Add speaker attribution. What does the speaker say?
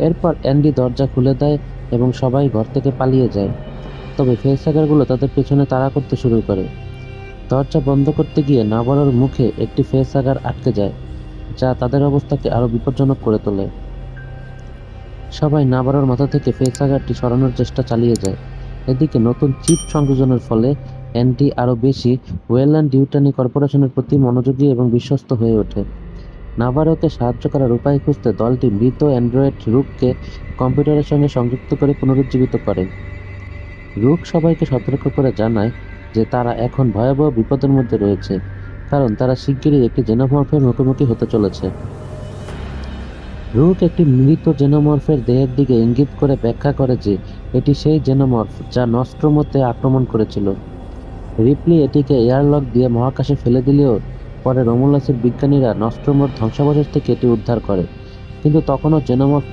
Speaker 1: এরপর অ্যান্ডি দরজা খুলে দেয় এবং সবাই ঘর থেকে পালিয়ে যায়। তবে ফেসহ্যাগারগুলো তাদের পেছনে তাড়া করতে শুরু করে। দরজা বন্ধ করতে গিয়ে নাভারোর মুখে একটি ফেসহ্যাগার আটকে যায়, যা তাদের অবস্থাকে আরো বিপজ্জনক করে তোলে। সবাই নাভারোর মাথা থেকে ফেসহ্যাগারটি সরানোর চেষ্টা চালিয়ে যায়। এদিকে নতুন চিপ সংযোজনের ফলে অ্যান্ডি আরও বেশি ওয়েল্যান্ড ইউটানি কর্পোরেশনের প্রতি মনোযোগী এবং বিশ্বস্ত হয়ে ওঠে। নাভারোকে সাহায্য করার উপায় খুঁজতে দলটি মৃত অ্যান্ড্রয়েড রুককে কম্পিউটারের সঙ্গে সংযুক্ত করে পুনরুজ্জীবিত করে। রুক সবাইকে সতর্ক করে জানায় যে তারা এখন ভয়াবহ বিপদের মধ্যে রয়েছে, কারণ তারা শিগগিরই একটি জেনোমর্ফের মুখোমুখি হতে চলেছে। রুক একটি মৃত জেনোমর্ফের দেহের দিকে ইঙ্গিত করে ব্যাখ্যা করে যে এটি সেই জেনোমর্ফ যা নস্ট্রোমোতে আক্রমণ করেছিল। রিপ্লি এটিকে এয়ারলক দিয়ে মহাকাশে ফেলে দিলেও পরে রোমুলাসের বিজ্ঞানীরা নস্ট্রোমোর ধ্বংসাবশেষ থেকে এটি উদ্ধার করে, কিন্তু তখনও জেনোমর্ফটি